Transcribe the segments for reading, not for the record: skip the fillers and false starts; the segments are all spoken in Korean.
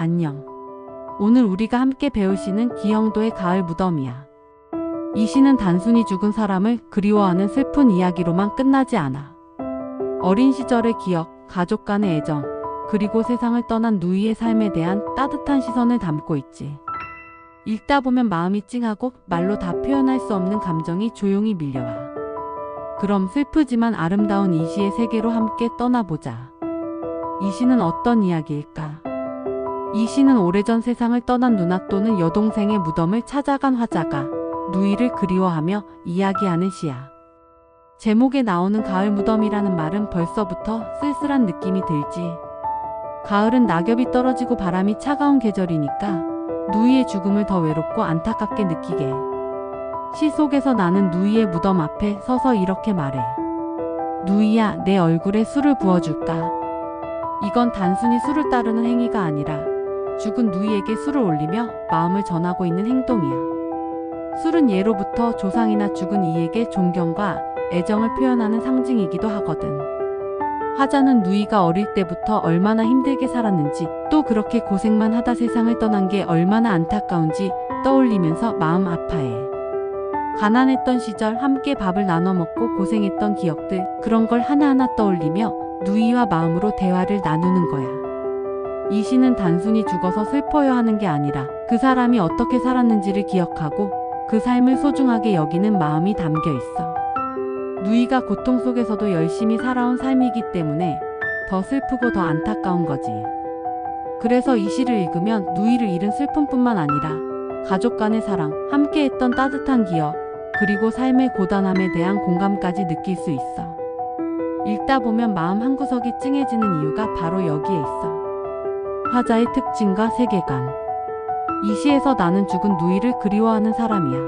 안녕. 오늘 우리가 함께 배울 시는 기영도의 가을 무덤이야. 이 시는 단순히 죽은 사람을 그리워하는 슬픈 이야기로만 끝나지 않아. 어린 시절의 기억, 가족 간의 애정, 그리고 세상을 떠난 누이의 삶에 대한 따뜻한 시선을 담고 있지. 읽다 보면 마음이 찡하고 말로 다 표현할 수 없는 감정이 조용히 밀려와. 그럼 슬프지만 아름다운 이 시의 세계로 함께 떠나보자. 이 시는 어떤 이야기일까? 이 시는 오래전 세상을 떠난 누나 또는 여동생의 무덤을 찾아간 화자가 누이를 그리워하며 이야기하는 시야. 제목에 나오는 가을 무덤이라는 말은 벌써부터 쓸쓸한 느낌이 들지. 가을은 낙엽이 떨어지고 바람이 차가운 계절이니까 누이의 죽음을 더 외롭고 안타깝게 느끼게 해. 시 속에서 나는 누이의 무덤 앞에 서서 이렇게 말해. 누이야, 내 얼굴에 술을 부어줄까? 이건 단순히 술을 따르는 행위가 아니라 죽은 누이에게 술을 올리며 마음을 전하고 있는 행동이야. 술은 예로부터 조상이나 죽은 이에게 존경과 애정을 표현하는 상징이기도 하거든. 화자는 누이가 어릴 때부터 얼마나 힘들게 살았는지, 또 그렇게 고생만 하다 세상을 떠난 게 얼마나 안타까운지 떠올리면서 마음 아파해. 가난했던 시절 함께 밥을 나눠 먹고 고생했던 기억들, 그런 걸 하나하나 떠올리며 누이와 마음으로 대화를 나누는 거야. 이 시는 단순히 죽어서 슬퍼야 하는 게 아니라 그 사람이 어떻게 살았는지를 기억하고 그 삶을 소중하게 여기는 마음이 담겨 있어. 누이가 고통 속에서도 열심히 살아온 삶이기 때문에 더 슬프고 더 안타까운 거지. 그래서 이 시를 읽으면 누이를 잃은 슬픔뿐만 아니라 가족 간의 사랑, 함께했던 따뜻한 기억, 그리고 삶의 고단함에 대한 공감까지 느낄 수 있어. 읽다 보면 마음 한구석이 찡해지는 이유가 바로 여기에 있어. 화자의 특징과 세계관. 이 시에서 나는 죽은 누이를 그리워하는 사람이야.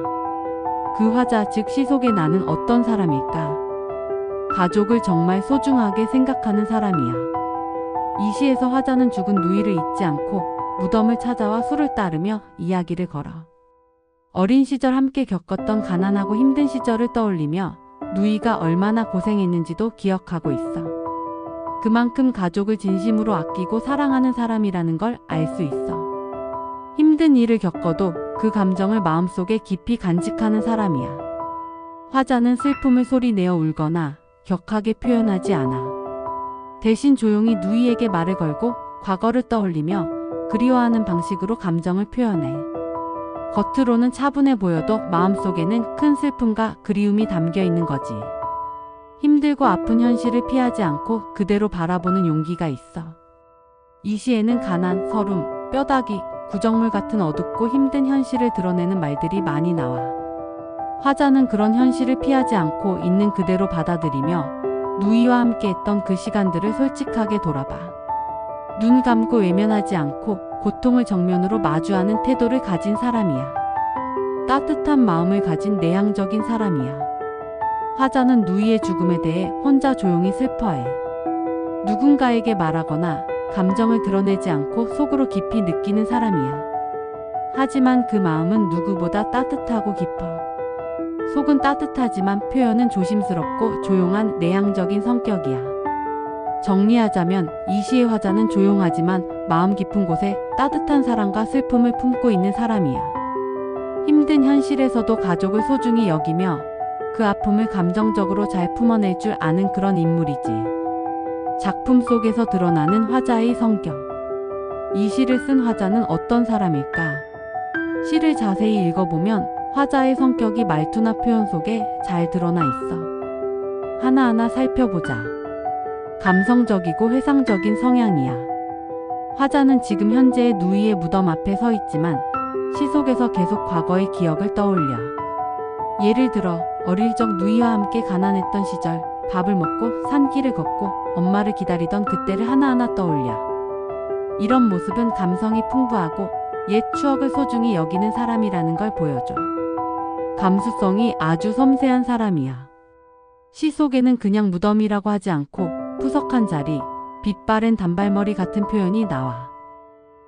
그 화자, 즉 시 속의 나는 어떤 사람일까? 가족을 정말 소중하게 생각하는 사람이야. 이 시에서 화자는 죽은 누이를 잊지 않고 무덤을 찾아와 술을 따르며 이야기를 걸어. 어린 시절 함께 겪었던 가난하고 힘든 시절을 떠올리며 누이가 얼마나 고생했는지도 기억하고 있어. 그만큼 가족을 진심으로 아끼고 사랑하는 사람이라는 걸 알 수 있어. 힘든 일을 겪어도 그 감정을 마음속에 깊이 간직하는 사람이야. 화자는 슬픔을 소리내어 울거나 격하게 표현하지 않아. 대신 조용히 누이에게 말을 걸고 과거를 떠올리며 그리워하는 방식으로 감정을 표현해. 겉으로는 차분해 보여도 마음속에는 큰 슬픔과 그리움이 담겨 있는 거지. 힘들고 아픈 현실을 피하지 않고 그대로 바라보는 용기가 있어. 이 시에는 가난, 서름, 뼈다귀, 구정물 같은 어둡고 힘든 현실을 드러내는 말들이 많이 나와. 화자는 그런 현실을 피하지 않고 있는 그대로 받아들이며 누이와 함께했던 그 시간들을 솔직하게 돌아봐. 눈 감고 외면하지 않고 고통을 정면으로 마주하는 태도를 가진 사람이야. 따뜻한 마음을 가진 내향적인 사람이야. 화자는 누이의 죽음에 대해 혼자 조용히 슬퍼해. 누군가에게 말하거나 감정을 드러내지 않고 속으로 깊이 느끼는 사람이야. 하지만 그 마음은 누구보다 따뜻하고 깊어. 속은 따뜻하지만 표현은 조심스럽고 조용한 내향적인 성격이야. 정리하자면 이 시의 화자는 조용하지만 마음 깊은 곳에 따뜻한 사랑과 슬픔을 품고 있는 사람이야. 힘든 현실에서도 가족을 소중히 여기며 그 아픔을 감정적으로 잘 품어낼 줄 아는 그런 인물이지. 작품 속에서 드러나는 화자의 성격. 이 시를 쓴 화자는 어떤 사람일까? 시를 자세히 읽어보면 화자의 성격이 말투나 표현 속에 잘 드러나 있어. 하나하나 살펴보자. 감성적이고 회상적인 성향이야. 화자는 지금 현재의 누이의 무덤 앞에 서 있지만 시 속에서 계속 과거의 기억을 떠올려. 예를 들어 어릴 적 누이와 함께 가난했던 시절, 밥을 먹고 산길을 걷고 엄마를 기다리던 그때를 하나하나 떠올려. 이런 모습은 감성이 풍부하고 옛 추억을 소중히 여기는 사람이라는 걸 보여줘. 감수성이 아주 섬세한 사람이야. 시 속에는 그냥 무덤이라고 하지 않고 푸석한 자리, 빛 바랜 단발머리 같은 표현이 나와.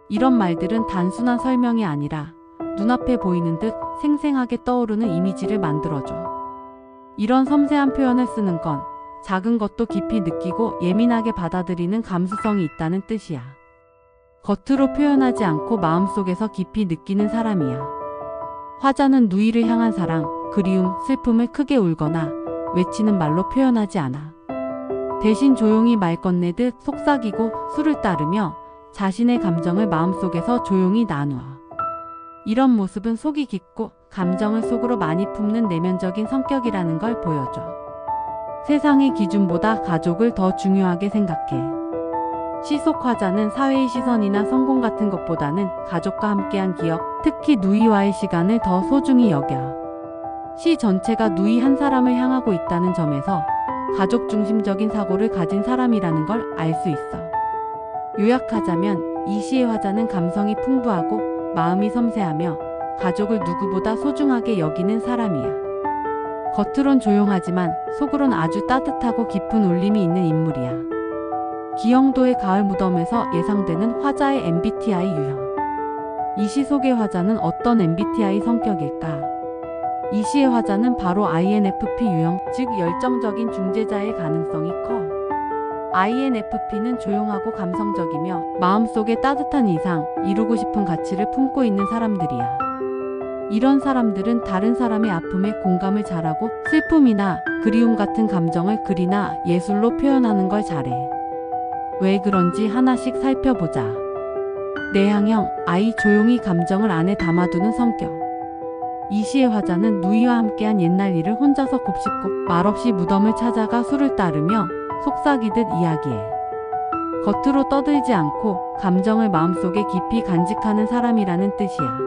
이런 말들은 단순한 설명이 아니라 눈앞에 보이는 듯 생생하게 떠오르는 이미지를 만들어줘. 이런 섬세한 표현을 쓰는 건 작은 것도 깊이 느끼고 예민하게 받아들이는 감수성이 있다는 뜻이야. 겉으로 표현하지 않고 마음속에서 깊이 느끼는 사람이야. 화자는 누이를 향한 사랑, 그리움, 슬픔을 크게 울거나 외치는 말로 표현하지 않아. 대신 조용히 말 건네듯 속삭이고 술을 따르며 자신의 감정을 마음속에서 조용히 나누어. 이런 모습은 속이 깊고 감정을 속으로 많이 품는 내면적인 성격이라는 걸 보여줘. 세상의 기준보다 가족을 더 중요하게 생각해. 시속 화자는 사회의 시선이나 성공 같은 것보다는 가족과 함께한 기억, 특히 누이와의 시간을 더 소중히 여겨. 시 전체가 누이 한 사람을 향하고 있다는 점에서 가족 중심적인 사고를 가진 사람이라는 걸 알 수 있어. 요약하자면 이 시의 화자는 감성이 풍부하고 마음이 섬세하며 가족을 누구보다 소중하게 여기는 사람이야. 겉으론 조용하지만 속으론 아주 따뜻하고 깊은 울림이 있는 인물이야. 기영도의 가을 무덤에서 예상되는 화자의 MBTI 유형. 이 시 속의 화자는 어떤 MBTI 성격일까? 이 시의 화자는 바로 INFP 유형, 즉 열정적인 중재자의 가능성이 커. INFP는 조용하고 감성적이며 마음속에 따뜻한 이상, 이루고 싶은 가치를 품고 있는 사람들이야. 이런 사람들은 다른 사람의 아픔에 공감을 잘하고 슬픔이나 그리움 같은 감정을 글이나 예술로 표현하는 걸 잘해. 왜 그런지 하나씩 살펴보자. 내향형, I 조용히 감정을 안에 담아두는 성격. 이 시의 화자는 누이와 함께한 옛날 일을 혼자서 곱씹고 말없이 무덤을 찾아가 술을 따르며 속삭이듯 이야기해. 겉으로 떠들지 않고 감정을 마음속에 깊이 간직하는 사람이라는 뜻이야.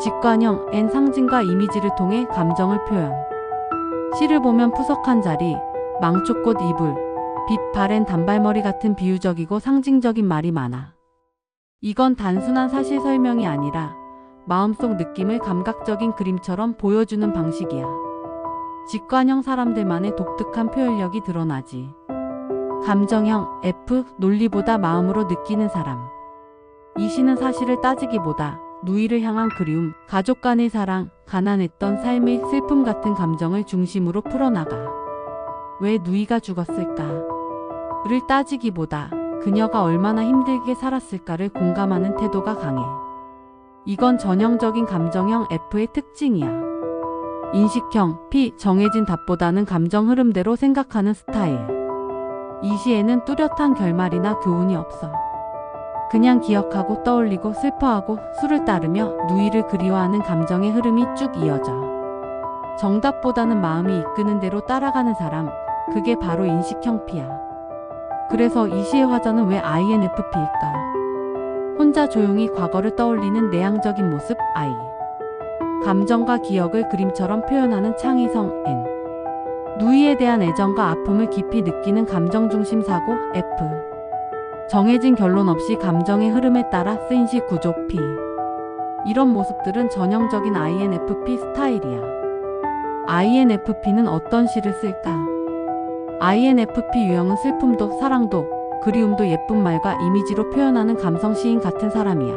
직관형, N 상징과 이미지를 통해 감정을 표현. 시를 보면 푸석한 자리, 망초꽃 이불, 빛 바랜 단발머리 같은 비유적이고 상징적인 말이 많아. 이건 단순한 사실 설명이 아니라 마음속 느낌을 감각적인 그림처럼 보여주는 방식이야. 직관형 사람들만의 독특한 표현력이 드러나지. 감정형 F, 논리보다 마음으로 느끼는 사람. 이 시는 사실을 따지기보다 누이를 향한 그리움, 가족 간의 사랑, 가난했던 삶의 슬픔 같은 감정을 중심으로 풀어나가. 왜 누이가 죽었을까? 를 따지기보다 그녀가 얼마나 힘들게 살았을까를 공감하는 태도가 강해. 이건 전형적인 감정형 F의 특징이야. 인식형 P, 정해진 답보다는 감정 흐름대로 생각하는 스타일. 이 시에는 뚜렷한 결말이나 교훈이 없어. 그냥 기억하고 떠올리고 슬퍼하고 술을 따르며 누이를 그리워하는 감정의 흐름이 쭉 이어져. 정답보다는 마음이 이끄는 대로 따라가는 사람, 그게 바로 인식형 P야. 그래서 이 시의 화자는 왜 INFP일까? 혼자 조용히 과거를 떠올리는 내향적인 모습 I. 감정과 기억을 그림처럼 표현하는 창의성 N. 누이에 대한 애정과 아픔을 깊이 느끼는 감정중심 사고 F. 정해진 결론 없이 감정의 흐름에 따라 쓰인 시 구조 P. 이런 모습들은 전형적인 INFP 스타일이야. INFP는 어떤 시를 쓸까? INFP 유형은 슬픔도 사랑도 그리움도 예쁜 말과 이미지로 표현하는 감성 시인 같은 사람이야.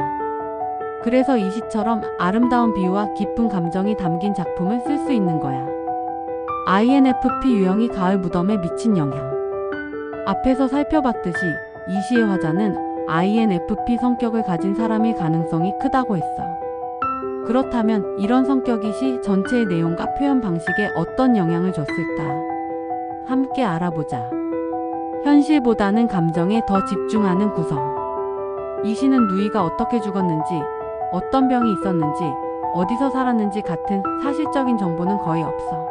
그래서 이 시처럼 아름다운 비유와 깊은 감정이 담긴 작품을 쓸 수 있는 거야. INFP 유형이 가을 무덤에 미친 영향. 앞에서 살펴봤듯이 이 시의 화자는 INFP 성격을 가진 사람일 가능성이 크다고 했어. 그렇다면 이런 성격이 시 전체의 내용과 표현 방식에 어떤 영향을 줬을까? 함께 알아보자. 현실보다는 감정에 더 집중하는 구성. 이 시는 누이가 어떻게 죽었는지, 어떤 병이 있었는지, 어디서 살았는지 같은 사실적인 정보는 거의 없어.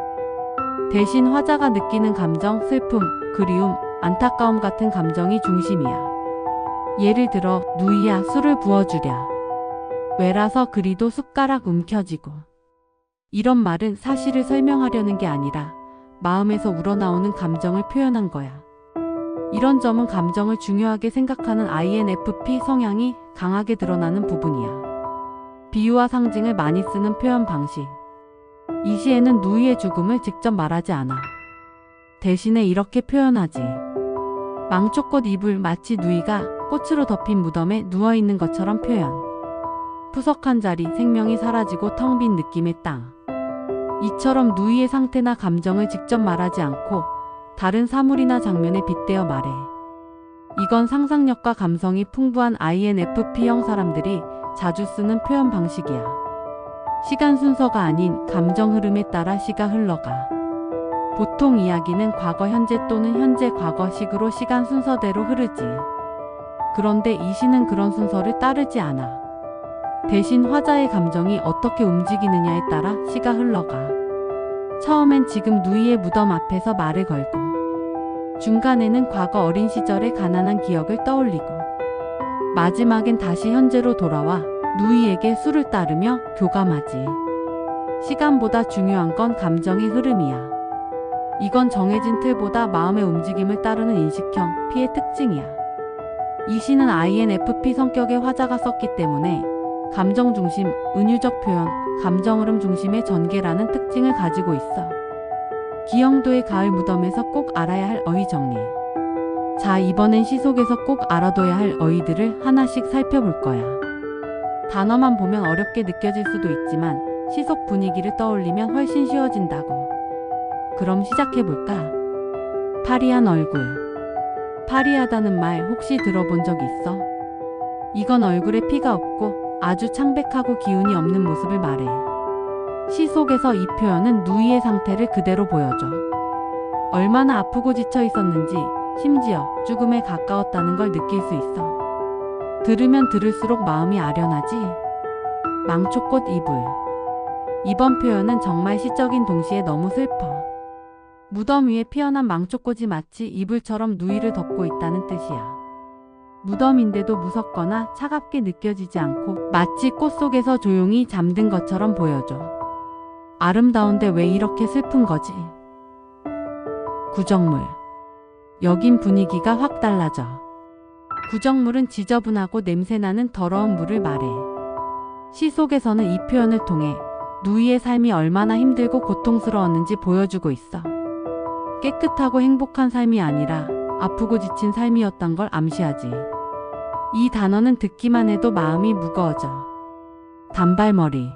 대신 화자가 느끼는 감정, 슬픔, 그리움, 안타까움 같은 감정이 중심이야. 예를 들어 누이야 술을 부어주랴. 왜라서 그리도 숟가락 움켜쥐고. 이런 말은 사실을 설명하려는 게 아니라 마음에서 우러나오는 감정을 표현한 거야. 이런 점은 감정을 중요하게 생각하는 INFP 성향이 강하게 드러나는 부분이야. 비유와 상징을 많이 쓰는 표현 방식. 이 시에는 누이의 죽음을 직접 말하지 않아. 대신에 이렇게 표현하지. 망초꽃 이불, 마치 누이가 꽃으로 덮인 무덤에 누워있는 것처럼 표현. 푸석한 자리, 생명이 사라지고 텅 빈 느낌의 땅. 이처럼 누이의 상태나 감정을 직접 말하지 않고 다른 사물이나 장면에 빗대어 말해. 이건 상상력과 감성이 풍부한 INFP형 사람들이 자주 쓰는 표현 방식이야. 시간 순서가 아닌 감정 흐름에 따라 시가 흘러가. 보통 이야기는 과거, 현재 또는 현재, 과거식으로 시간 순서대로 흐르지. 그런데 이 시는 그런 순서를 따르지 않아. 대신 화자의 감정이 어떻게 움직이느냐에 따라 시가 흘러가. 처음엔 지금 누이의 무덤 앞에서 말을 걸고, 중간에는 과거 어린 시절의 가난한 기억을 떠올리고, 마지막엔 다시 현재로 돌아와 누이에게 수를 따르며 교감하지. 시간보다 중요한 건 감정의 흐름이야. 이건 정해진 틀보다 마음의 움직임을 따르는 인식형 P의 특징이야. 이 시는 INFP 성격의 화자가 썼기 때문에 감정 중심, 은유적 표현, 감정 흐름 중심의 전개라는 특징을 가지고 있어. 기영도의 가을 무덤에서 꼭 알아야 할 어휘 정리. 자, 이번엔 시 속에서 꼭 알아둬야 할 어휘들을 하나씩 살펴볼 거야. 단어만 보면 어렵게 느껴질 수도 있지만 시 속 분위기를 떠올리면 훨씬 쉬워진다고. 그럼 시작해볼까? 파리한 얼굴. 파리하다는 말 혹시 들어본 적 있어? 이건 얼굴에 피가 없고 아주 창백하고 기운이 없는 모습을 말해. 시 속에서 이 표현은 누이의 상태를 그대로 보여줘. 얼마나 아프고 지쳐 있었는지, 심지어 죽음에 가까웠다는 걸 느낄 수 있어. 들으면 들을수록 마음이 아련하지? 망초꽃 이불. 이번 표현은 정말 시적인 동시에 너무 슬퍼. 무덤 위에 피어난 망초꽃이 마치 이불처럼 누이를 덮고 있다는 뜻이야. 무덤인데도 무섭거나 차갑게 느껴지지 않고 마치 꽃 속에서 조용히 잠든 것처럼 보여줘. 아름다운데 왜 이렇게 슬픈 거지? 구정물. 여긴 분위기가 확 달라져. 구정물은 지저분하고 냄새나는 더러운 물을 말해. 시 속에서는 이 표현을 통해 누이의 삶이 얼마나 힘들고 고통스러웠는지 보여주고 있어. 깨끗하고 행복한 삶이 아니라 아프고 지친 삶이었던 걸 암시하지. 이 단어는 듣기만 해도 마음이 무거워져. 단발머리.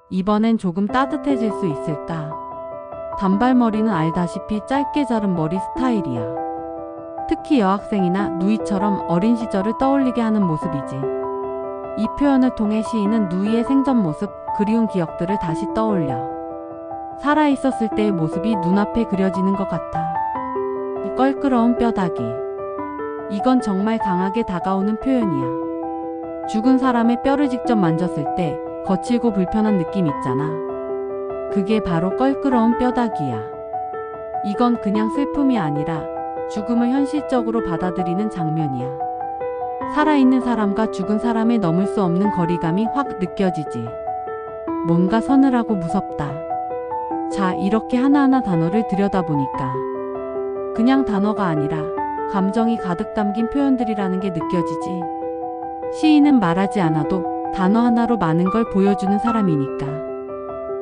이번엔 조금 따뜻해질 수 있을까? 단발머리는 알다시피 짧게 자른 머리 스타일이야. 특히 여학생이나 누이처럼 어린 시절을 떠올리게 하는 모습이지. 이 표현을 통해 시인은 누이의 생전 모습, 그리운 기억들을 다시 떠올려. 살아있었을 때의 모습이 눈앞에 그려지는 것 같아. 껄끄러운 뼈다귀. 이건 정말 강하게 다가오는 표현이야. 죽은 사람의 뼈를 직접 만졌을 때 거칠고 불편한 느낌 있잖아. 그게 바로 껄끄러운 뼈다귀야. 이건 그냥 슬픔이 아니라 죽음을 현실적으로 받아들이는 장면이야. 살아있는 사람과 죽은 사람의 넘을 수 없는 거리감이 확 느껴지지. 뭔가 서늘하고 무섭다. 자, 이렇게 하나하나 단어를 들여다보니까 그냥 단어가 아니라 감정이 가득 담긴 표현들이라는 게 느껴지지. 시인은 말하지 않아도 단어 하나로 많은 걸 보여주는 사람이니까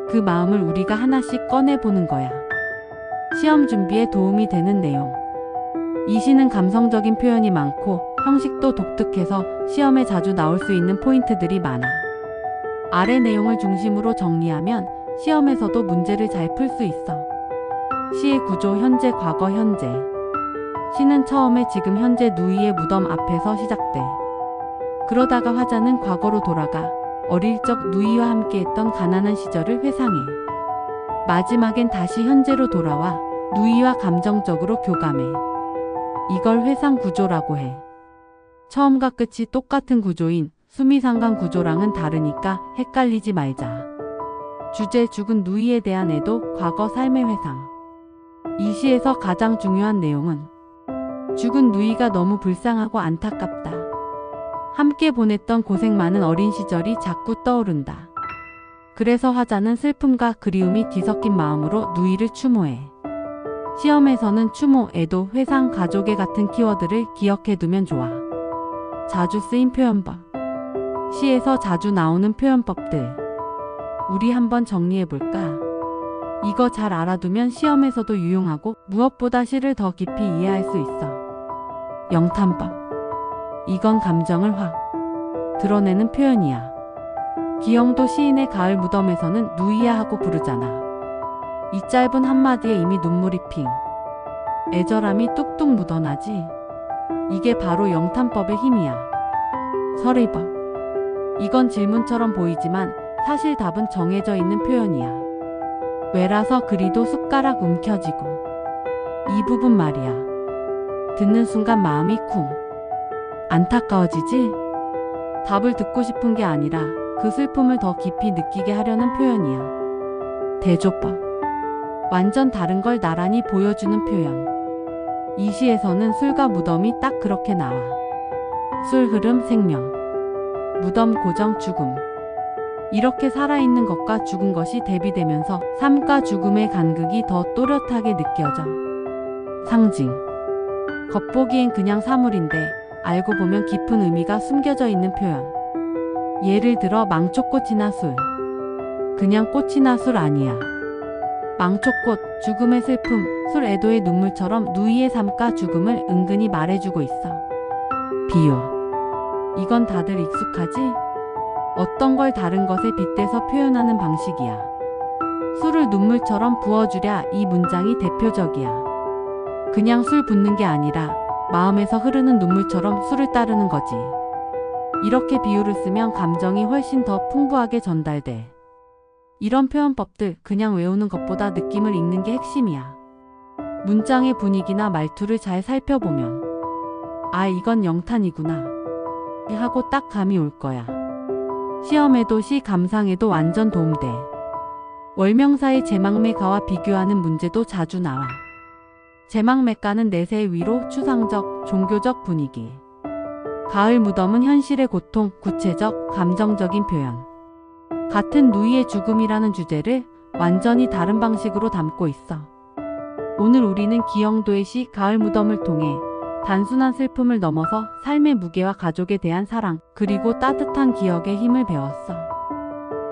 그 마음을 우리가 하나씩 꺼내보는 거야. 시험 준비에 도움이 되는 내용. 이 시는 감성적인 표현이 많고 형식도 독특해서 시험에 자주 나올 수 있는 포인트들이 많아. 아래 내용을 중심으로 정리하면 시험에서도 문제를 잘 풀 수 있어. 시의 구조 현재, 과거, 현재. 시는 처음에 지금 현재 누이의 무덤 앞에서 시작돼. 그러다가 화자는 과거로 돌아가 어릴 적 누이와 함께했던 가난한 시절을 회상해. 마지막엔 다시 현재로 돌아와 누이와 감정적으로 교감해. 이걸 회상 구조라고 해. 처음과 끝이 똑같은 구조인 수미상관 구조랑은 다르니까 헷갈리지 말자. 주제 죽은 누이에 대한 애도, 과거 삶의 회상. 이 시에서 가장 중요한 내용은 죽은 누이가 너무 불쌍하고 안타깝다. 함께 보냈던 고생 많은 어린 시절이 자꾸 떠오른다. 그래서 화자는 슬픔과 그리움이 뒤섞인 마음으로 누이를 추모해. 시험에서는 추모, 애도, 회상, 가족애 같은 키워드를 기억해두면 좋아. 자주 쓰인 표현법. 시에서 자주 나오는 표현법들. 우리 한번 정리해볼까? 이거 잘 알아두면 시험에서도 유용하고 무엇보다 시를 더 깊이 이해할 수 있어. 영탄법. 이건 감정을 확 드러내는 표현이야. 기영도 시인의 가을 무덤에서는 누이야 하고 부르잖아. 이 짧은 한마디에 이미 눈물이 핑. 애절함이 뚝뚝 묻어나지. 이게 바로 영탄법의 힘이야. 서리버. 이건 질문처럼 보이지만 사실 답은 정해져 있는 표현이야. 왜라서 그리도 숟가락 움켜쥐고. 이 부분 말이야. 듣는 순간 마음이 쿵. 안타까워지지? 답을 듣고 싶은 게 아니라 그 슬픔을 더 깊이 느끼게 하려는 표현이야. 대조법. 완전 다른 걸 나란히 보여주는 표현. 이 시에서는 술과 무덤이 딱 그렇게 나와. 술 흐름 생명. 무덤 고정 죽음. 이렇게 살아있는 것과 죽은 것이 대비되면서 삶과 죽음의 간극이 더 또렷하게 느껴져. 상징. 겉보기엔 그냥 사물인데 알고 보면 깊은 의미가 숨겨져 있는 표현. 예를 들어 망초꽃이나 술. 그냥 꽃이나 술 아니야. 망초꽃, 죽음의 슬픔, 술 애도의 눈물처럼 누이의 삶과 죽음을 은근히 말해주고 있어. 비유. 이건 다들 익숙하지? 어떤 걸 다른 것에 빗대서 표현하는 방식이야. 술을 눈물처럼 부어주랴 이 문장이 대표적이야. 그냥 술 붓는 게 아니라 마음에서 흐르는 눈물처럼 술을 따르는 거지. 이렇게 비유를 쓰면 감정이 훨씬 더 풍부하게 전달돼. 이런 표현법들 그냥 외우는 것보다 느낌을 읽는 게 핵심이야. 문장의 분위기나 말투를 잘 살펴보면 아 이건 영탄이구나 하고 딱 감이 올 거야. 시험에도 시 감상에도 완전 도움돼. 월명사의 제망매가와 비교하는 문제도 자주 나와. 제망매가는 내세의 위로, 추상적, 종교적 분위기. 가을 무덤은 현실의 고통, 구체적, 감정적인 표현. 같은 누이의 죽음이라는 주제를 완전히 다른 방식으로 담고 있어. 오늘 우리는 기영도의 시 가을 무덤을 통해 단순한 슬픔을 넘어서 삶의 무게와 가족에 대한 사랑, 그리고 따뜻한 기억의 힘을 배웠어.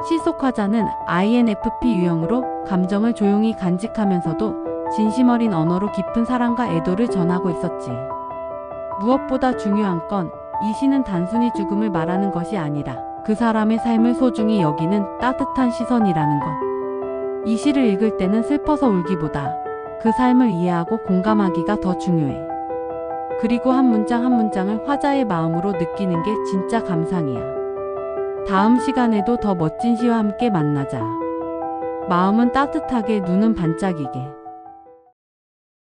시 속 화자는 INFP 유형으로 감정을 조용히 간직하면서도 진심 어린 언어로 깊은 사랑과 애도를 전하고 있었지. 무엇보다 중요한 건 이 시는 단순히 죽음을 말하는 것이 아니라 그 사람의 삶을 소중히 여기는 따뜻한 시선이라는 것. 이 시를 읽을 때는 슬퍼서 울기보다 그 삶을 이해하고 공감하기가 더 중요해. 그리고 한 문장 한 문장을 화자의 마음으로 느끼는 게 진짜 감상이야. 다음 시간에도 더 멋진 시와 함께 만나자. 마음은 따뜻하게, 눈은 반짝이게.